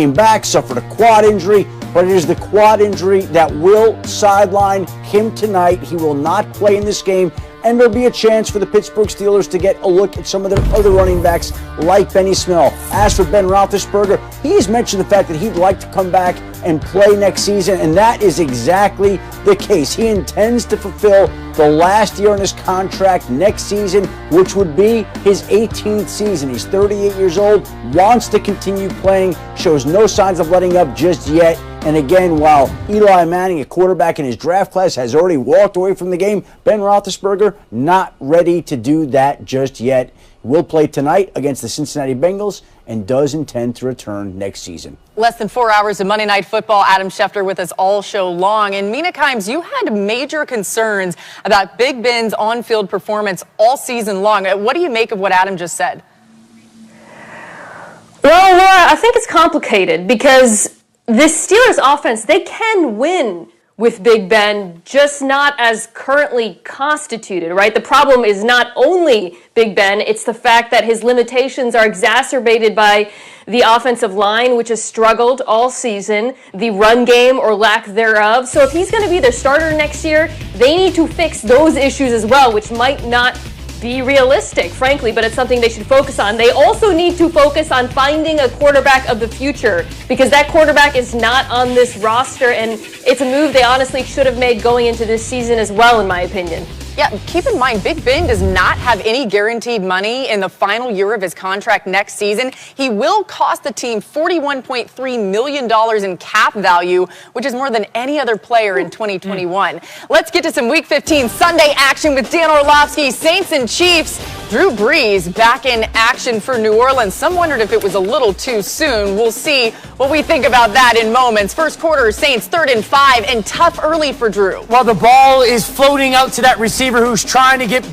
Came back, suffered a quad injury, but it is the quad injury that will sideline him tonight. He will not play in this game, and there'll be a chance for the Pittsburgh Steelers to get a look at some of their other running backs like Benny Snell. As for Ben Roethlisberger, he's mentioned the fact that he'd like to come back and play next season, and that is exactly the case. He intends to fulfill the last year on his contract next season, which would be his 18th season. He's 38 years old, wants to continue playing, shows no signs of letting up just yet. And again, while Eli Manning, a quarterback in his draft class, has already walked away from the game, Ben Roethlisberger not ready to do that just yet. Will play tonight against the Cincinnati Bengals and does intend to return next season. Less than 4 hours of Monday Night Football. Adam Schefter with us all show long. And Mina Kimes, you had major concerns about Big Ben's on-field performance all season long. What do you make of what Adam just said? Well, Laura, I think it's complicated because this Steelers offense, they can win with Big Ben, just not as currently constituted, right? The problem is not only Big Ben, it's the fact that his limitations are exacerbated by the offensive line, which has struggled all season, the run game or lack thereof. So if he's going to be their starter next year, they need to fix those issues as well, which might not be realistic, frankly, but it's something they should focus on. They also need to focus on finding a quarterback of the future because that quarterback is not on this roster, and it's a move they honestly should have made going into this season as well, in my opinion. Yeah, keep in mind, Big Ben does not have any guaranteed money in the final year of his contract next season. He will cost the team $41.3 million in cap value, which is more than any other player in 2021. Let's get to some Week 15 Sunday action with Dan Orlovsky. Saints and Chiefs. Drew Brees back in action for New Orleans. Some wondered if it was a little too soon. We'll see what we think about that in moments. First quarter, Saints 3rd and 5, and tough early for Drew. Well, the ball is floating out to that receiver who's trying to get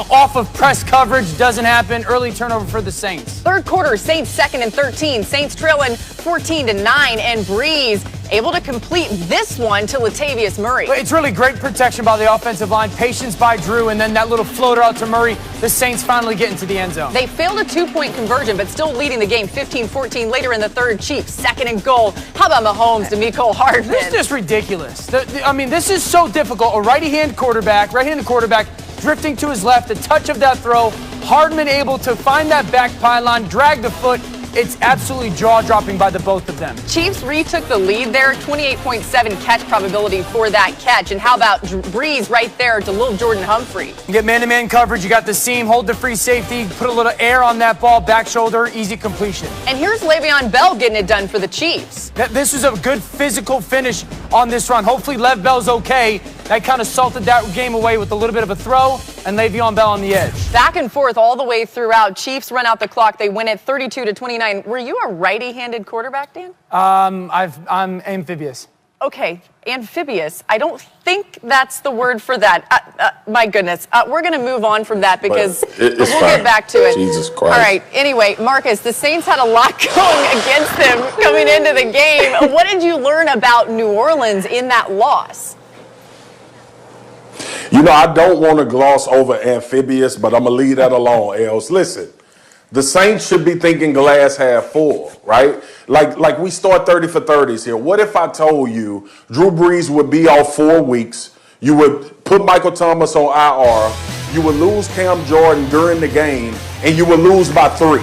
off of press coverage. Doesn't happen. Early turnover for the Saints. Third quarter, Saints 2nd and 13. Saints trailing 14-9, and Brees able to complete this one to Latavius Murray. It's really great protection by the offensive line, patience by Drew, and then that little floater out to Murray. The Saints finally get into the end zone. They failed a 2-point conversion, but still leading the game 15-14 later in the third. Chiefs 2nd and goal. How about Mahomes to Mecole Hardman? This is just ridiculous. This is so difficult. A right-handed quarterback drifting to his left, the touch of that throw. Hardman able to find that back pylon, drag the foot. It's absolutely jaw-dropping by the both of them. Chiefs retook the lead there, 28.7 catch probability for that catch. And how about Brees right there to little Jordan Humphrey? You get man-to-man coverage, you got the seam, hold the free safety, put a little air on that ball, back shoulder, easy completion. And here's Le'Veon Bell getting it done for the Chiefs. This was a good physical finish on this run. Hopefully Lev Bell's okay. That kind of salted that game away with a little bit of a throw, and Le'Veon Bell on the edge. Back and forth all the way throughout. Chiefs run out the clock. They win it 32-29. Were you a righty-handed quarterback, Dan? I'm amphibious. Okay, amphibious. I don't think that's the word for that. My goodness. We're going to move on from that because we'll get back to it. Jesus Christ. All right. Anyway, Marcus, the Saints had a lot going against them coming into the game. What did you learn about New Orleans in that loss? I don't want to gloss over amphibious, but I'm going to leave that alone, Els. Listen, the Saints should be thinking glass half full, right? Like we start 30 for 30s here. What if I told you Drew Brees would be off 4 weeks, you would put Michael Thomas on IR, you would lose Cam Jordan during the game, and you would lose by 3?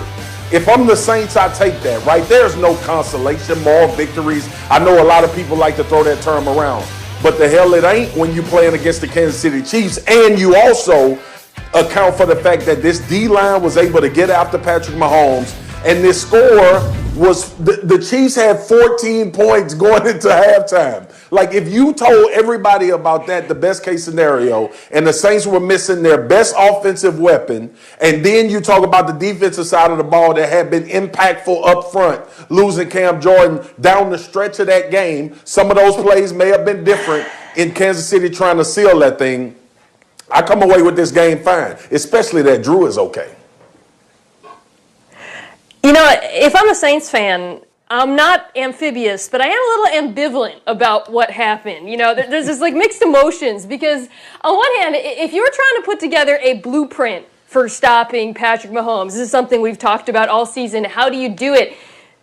If I'm the Saints, I take that, right? There's no consolation, moral victories. I know a lot of people like to throw that term around. But the hell it ain't when you're playing against the Kansas City Chiefs, and you also account for the fact that this D-line was able to get after Patrick Mahomes, and this score was the Chiefs had 14 points going into halftime. Like, if you told everybody about that, the best case scenario, and the Saints were missing their best offensive weapon, and then you talk about the defensive side of the ball that had been impactful up front, losing Cam Jordan down the stretch of that game. Some of those plays may have been different in Kansas City trying to seal that thing. I come away with this game fine, especially that Drew is okay. If I'm a Saints fan, I'm not amphibious, but I am a little ambivalent about what happened. There's this mixed emotions because on one hand, if you're trying to put together a blueprint for stopping Patrick Mahomes, this is something we've talked about all season. How do you do it?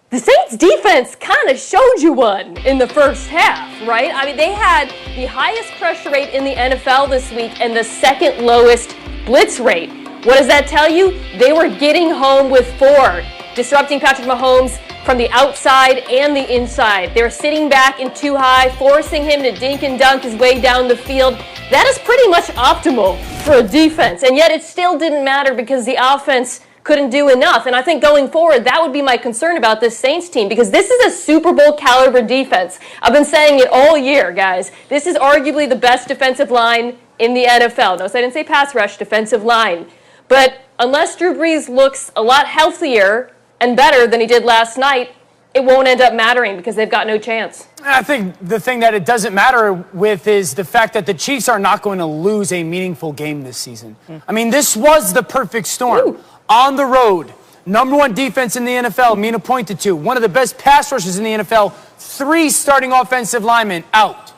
the Saints defense kind of showed you one in the first half, right? I mean, they had the highest pressure rate in the NFL this week and the second lowest blitz rate. What does that tell you? They were getting home with 4, disrupting Patrick Mahomes from the outside and the inside. They were sitting back in too high, forcing him to dink and dunk his way down the field. That is pretty much optimal for a defense, and yet it still didn't matter because the offense couldn't do enough. And I think going forward, that would be my concern about this Saints team, because this is a Super Bowl caliber defense. I've been saying it all year, guys. This is arguably the best defensive line in the NFL. Notice I didn't say pass rush, defensive line. But unless Drew Brees looks a lot healthier and better than he did last night, it won't end up mattering because they've got no chance. I think the thing that it doesn't matter with is the fact that the Chiefs are not going to lose a meaningful game this season. I mean, this was the perfect storm. Ooh. On the road, #1 defense in the NFL, Mina pointed to, one of the best pass rushers in the NFL, 3 starting offensive linemen out.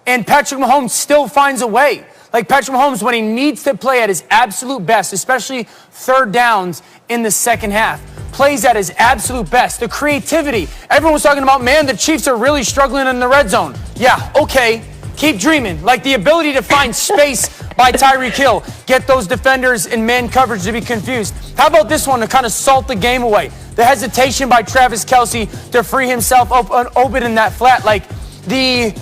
And Patrick Mahomes still finds a way. Like Patrick Mahomes, when he needs to play at his absolute best, especially third downs in the second half, plays at his absolute best. The creativity. Everyone was talking about, man, the Chiefs are really struggling in the red zone. Yeah, okay. Keep dreaming. Like the ability to find space by Tyreek Hill. Get those defenders in man coverage to be confused. How about this one to kind of salt the game away? The hesitation by Travis Kelce to free himself open in that flat. Like the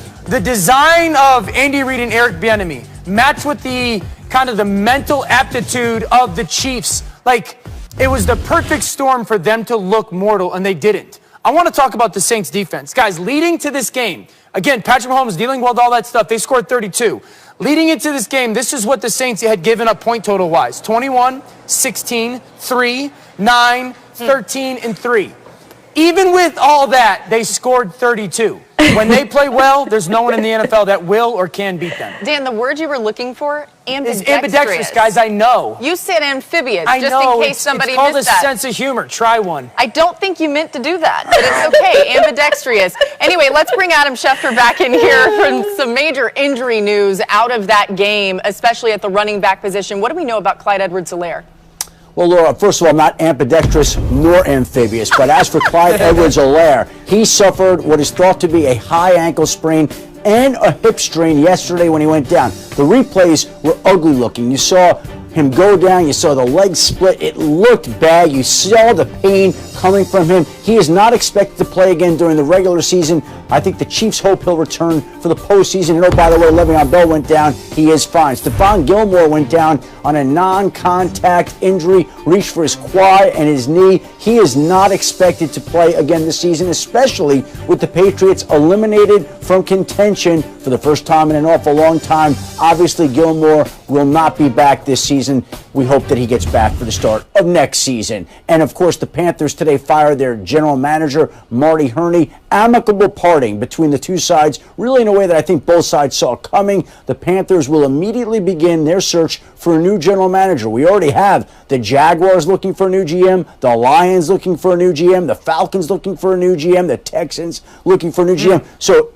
design of Andy Reid and Eric Bieniemy matched with the kind of the mental aptitude of the Chiefs. Like it was the perfect storm for them to look mortal, and they didn't. I want to talk about the Saints defense. Guys, leading to this game, again, Patrick Mahomes dealing with all that stuff. They scored 32. Leading into this game, this is what the Saints had given up point total-wise. 21, 16, 3, 9, 13, and 3. Even with all that, they scored 32. When they play well, there's no one in the NFL that will or can beat them. Dan, the word you were looking for, ambidextrous. It's ambidextrous, guys, I know. You said amphibious, I just know. in case somebody it's called missed a that. sense of humor. Try one. I don't think you meant to do that, but it's okay. Ambidextrous. Anyway, let's bring Adam Schefter back in here for some major injury news out of that game, especially at the running back position. What do we know about Clyde Edwards-Helaire? Well, Laura, first of all, not ambidextrous nor amphibious, but as for Clyde Edwards-Helaire, he suffered what is thought to be a high ankle sprain and a hip strain yesterday when he went down. The replays were ugly looking. You saw him go down, you saw the leg split, it looked bad, you saw the pain coming from him. He is not expected to play again during the regular season. I think the Chiefs hope he'll return for the postseason. And oh, by the way, Le'Veon Bell went down, he is fine. Stephon Gilmore went down on a non-contact injury, reached for his quad and his knee. He is not expected to play again this season, especially with the Patriots eliminated from contention for the first time in an awful long time. Obviously, Gilmore will not be back this season. We hope that he gets back for the start of next season. And of course, the Panthers today fired their general manager, Marty Herney. Amicable parting between the two sides, really in a way that I think both sides saw coming. The Panthers will immediately begin their search for a new general manager. We already have the Jaguars looking for a new GM, the Lions looking for a new GM, the Falcons looking for a new GM, the Texans looking for a new GM. So,